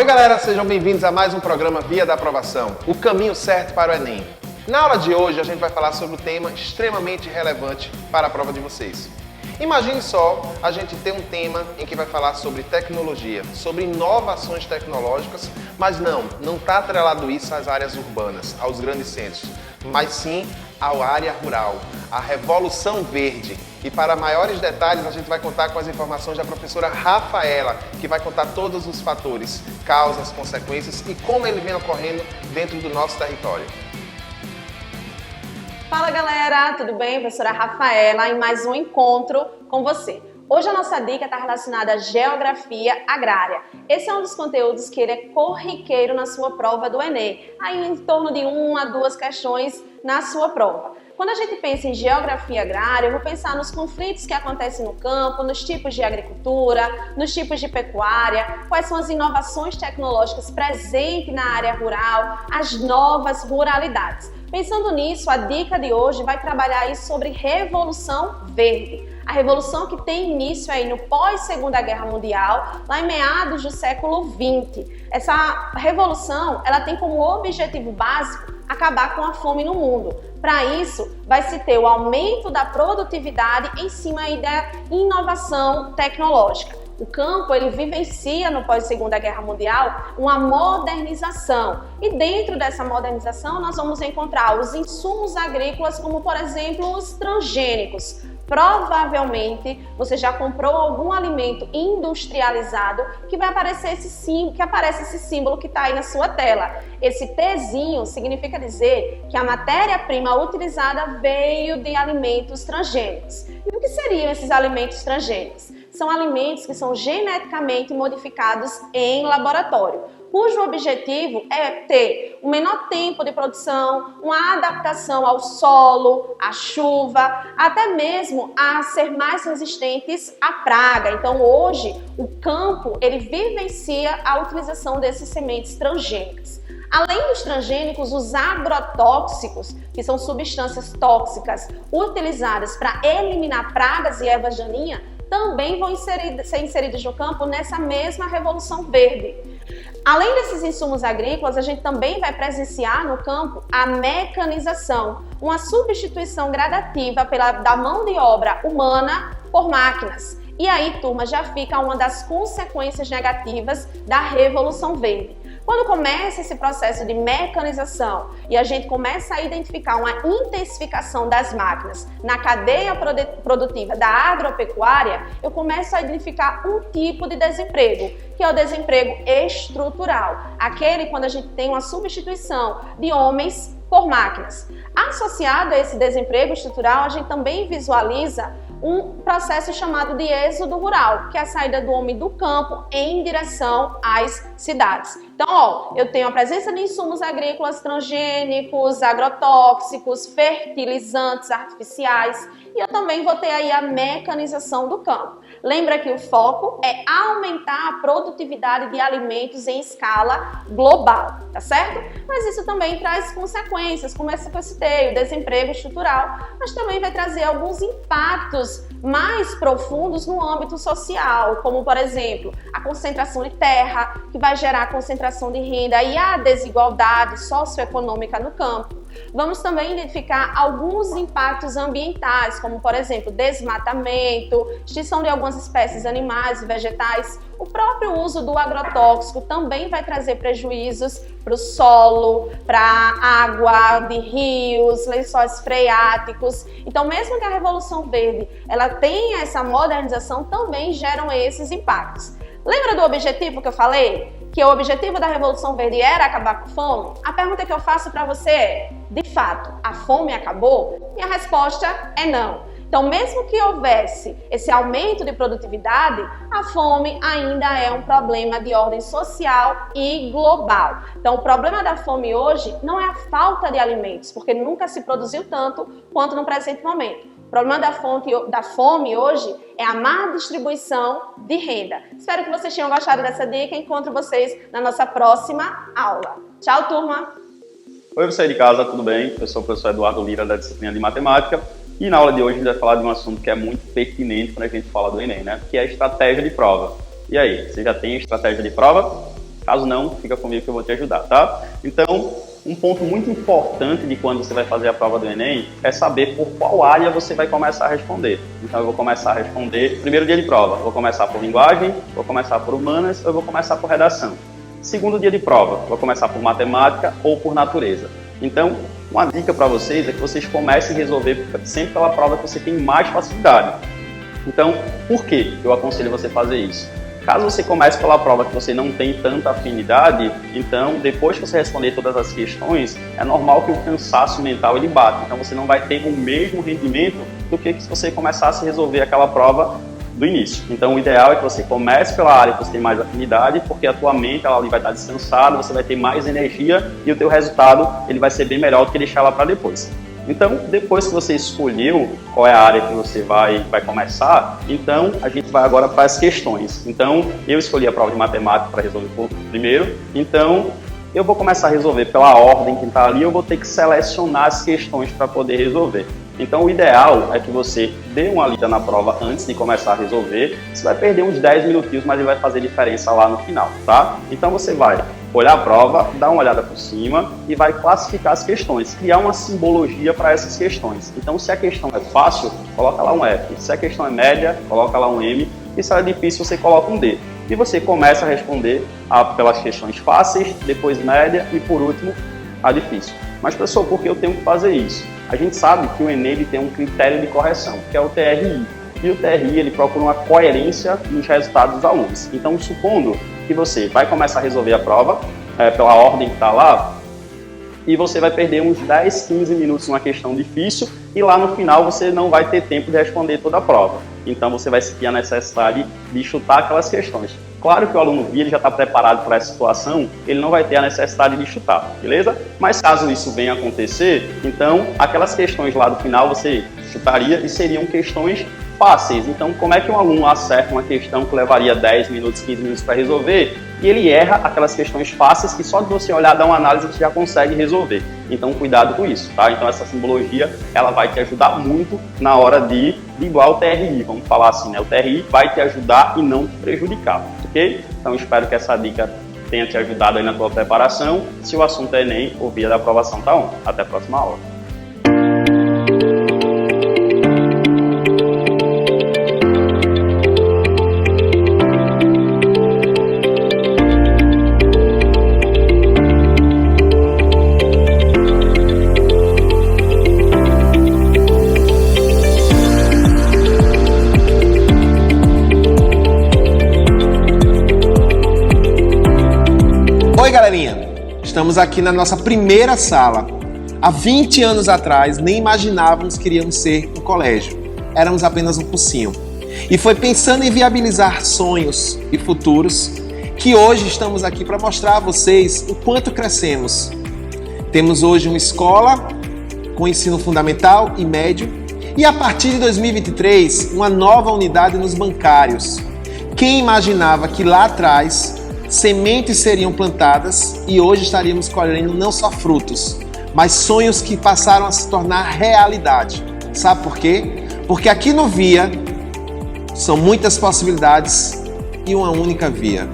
Oi galera, sejam bem-vindos a mais um programa Via da Aprovação, o caminho certo para o Enem. Na aula de hoje a gente vai falar sobre um tema extremamente relevante para a prova de vocês. Imagine só a gente ter um tema em que vai falar sobre tecnologia, sobre inovações tecnológicas, mas não está atrelado isso às áreas urbanas, aos grandes centros, mas sim à área rural, à Revolução Verde. E para maiores detalhes, a gente vai contar com as informações da professora Rafaela, que vai contar todos os fatores, causas, consequências e como ele vem ocorrendo dentro do nosso território. Fala galera, tudo bem? Professora Rafaela em mais um encontro com você. Hoje a nossa dica está relacionada à geografia agrária. Esse é um dos conteúdos que ele é corriqueiro na sua prova do Enem, aí em torno de 1 a 2 questões na sua prova. Quando a gente pensa em geografia agrária, eu vou pensar nos conflitos que acontecem no campo, nos tipos de agricultura, nos tipos de pecuária, quais são as inovações tecnológicas presentes na área rural, as novas ruralidades. Pensando nisso, a dica de hoje vai trabalhar aí sobre Revolução Verde. A revolução que tem início aí no pós-Segunda Guerra Mundial, lá em meados do século XX. Essa revolução, ela tem como objetivo básico acabar com a fome no mundo. Para isso, vai se ter o aumento da produtividade em cima aí da inovação tecnológica. O campo, ele vivencia no pós-Segunda Guerra Mundial uma modernização. E dentro dessa modernização, nós vamos encontrar os insumos agrícolas, como por exemplo os transgênicos. Provavelmente você já comprou algum alimento industrializado que vai aparecer aparece esse símbolo que está aí na sua tela. Esse Tzinho significa dizer que a matéria-prima utilizada veio de alimentos transgênicos. E o que seriam esses alimentos transgênicos? São alimentos que são geneticamente modificados em laboratório, cujo objetivo é ter um menor tempo de produção, uma adaptação ao solo, à chuva, até mesmo a ser mais resistentes à praga. Então hoje o campo ele vivencia a utilização desses sementes transgênicas. Além dos transgênicos, os agrotóxicos, que são substâncias tóxicas utilizadas para eliminar pragas e ervas daninhas, também vão ser inseridos no campo nessa mesma Revolução Verde. Além desses insumos agrícolas, a gente também vai presenciar no campo a mecanização, uma substituição gradativa da mão de obra humana por máquinas. E aí, turma, já fica uma das consequências negativas da Revolução Verde. Quando começa esse processo de mecanização e a gente começa a identificar uma intensificação das máquinas na cadeia produtiva da agropecuária, eu começo a identificar um tipo de desemprego, que é o desemprego estrutural. Aquele quando a gente tem uma substituição de homens por máquinas. Associado a esse desemprego estrutural, a gente também visualiza um processo chamado de êxodo rural, que é a saída do homem do campo em direção às cidades. Então, eu tenho a presença de insumos agrícolas transgênicos, agrotóxicos, fertilizantes artificiais e eu também vou ter aí a mecanização do campo. Lembra que o foco é aumentar a produtividade de alimentos em escala global, tá certo? Mas isso também traz consequências, como essa que eu citei, o desemprego estrutural, mas também vai trazer alguns impactos mais profundos no âmbito social, como por exemplo, a concentração de terra, que vai gerar concentração de renda e a desigualdade socioeconômica no campo. Vamos também identificar alguns impactos ambientais, como por exemplo, desmatamento, extinção de algumas espécies animais e vegetais. O próprio uso do agrotóxico também vai trazer prejuízos para o solo, para a água de rios, lençóis freáticos. Então, mesmo que a Revolução Verde ela tenha essa modernização, também geram esses impactos. Lembra do objetivo que eu falei? Que o objetivo da Revolução Verde era acabar com a fome? A pergunta que eu faço para você é, de fato, a fome acabou? E a resposta é não. Então, mesmo que houvesse esse aumento de produtividade, a fome ainda é um problema de ordem social e global. Então, o problema da fome hoje não é a falta de alimentos, porque nunca se produziu tanto quanto no presente momento. O problema da fome hoje é a má distribuição de renda. Espero que vocês tenham gostado dessa dica e encontro vocês na nossa próxima aula. Tchau, turma! Oi, você de casa, tudo bem? Eu sou o professor Eduardo Lira, da disciplina de Matemática. E na aula de hoje a gente vai falar de um assunto que é muito pertinente quando a gente fala do Enem, né? Que é a estratégia de prova. E aí, você já tem estratégia de prova? Caso não, fica comigo que eu vou te ajudar, tá? Então, um ponto muito importante de quando você vai fazer a prova do Enem é saber por qual área você vai começar a responder. Então, eu vou começar a responder, primeiro dia de prova, vou começar por linguagem, vou começar por humanas, ou eu vou começar por redação. Segundo dia de prova, vou começar por matemática ou por natureza. Então, uma dica para vocês é que vocês comecem a resolver sempre pela prova que você tem mais facilidade. Então, por que eu aconselho você a fazer isso? Caso você comece pela prova que você não tem tanta afinidade, então, depois que você responder todas as questões, é normal que o cansaço mental ele bata. Então, você não vai ter o mesmo rendimento do que se você começasse a resolver aquela prova do início. Então, o ideal é que você comece pela área que você tem mais afinidade, porque a tua mente ela ali vai estar descansada, você vai ter mais energia e o teu resultado ele vai ser bem melhor do que deixar ela para depois. Então, depois que você escolheu qual é a área que você vai começar, então a gente vai agora para as questões. Então, eu escolhi a prova de matemática para resolver primeiro, então eu vou começar a resolver pela ordem que está ali, eu vou ter que selecionar as questões para poder resolver. Então, o ideal é que você dê uma lida na prova antes de começar a resolver. Você vai perder uns 10 minutinhos, mas ele vai fazer diferença lá no final, tá? Então, você vai olhar a prova, dar uma olhada por cima e vai classificar as questões, criar uma simbologia para essas questões. Então, se a questão é fácil, coloca lá um F. Se a questão é média, coloca lá um M. E se ela é difícil, você coloca um D. E você começa a responder pelas questões fáceis, depois média e, por último, a difícil. Mas, professor, por que eu tenho que fazer isso? A gente sabe que o Enem ele tem um critério de correção, que é o TRI. E o TRI ele procura uma coerência nos resultados dos alunos. Então, supondo que você vai começar a resolver a prova pela ordem que está lá, e você vai perder uns 10, 15 minutos numa questão difícil, e lá no final você não vai ter tempo de responder toda a prova. Então, você vai sentir a necessidade de chutar aquelas questões. Claro que o aluno ele já está preparado para essa situação, ele não vai ter a necessidade de chutar, beleza? Mas caso isso venha acontecer, então aquelas questões lá do final você chutaria e seriam questões fáceis. Então, como é que um aluno acerta uma questão que levaria 10 minutos, 15 minutos para resolver e ele erra aquelas questões fáceis que só de você olhar, dar uma análise, você já consegue resolver. Então, cuidado com isso, tá? Então, essa simbologia, ela vai te ajudar muito na hora de igual o TRI, vamos falar assim, né? O TRI vai te ajudar e não te prejudicar, ok? Então, espero que essa dica tenha te ajudado aí na tua preparação. Se o assunto é Enem, o Via da Aprovação tá on. Até a próxima aula. Oi, galerinha! Estamos aqui na nossa primeira sala. Há 20 anos atrás, nem imaginávamos que iríamos ser um colégio. Éramos apenas um cursinho. E foi pensando em viabilizar sonhos e futuros que hoje estamos aqui para mostrar a vocês o quanto crescemos. Temos hoje uma escola com ensino fundamental e médio e a partir de 2023, uma nova unidade nos bancários. Quem imaginava que lá atrás sementes seriam plantadas e hoje estaríamos colhendo não só frutos, mas sonhos que passaram a se tornar realidade. Sabe por quê? Porque aqui no Via são muitas possibilidades e uma única via.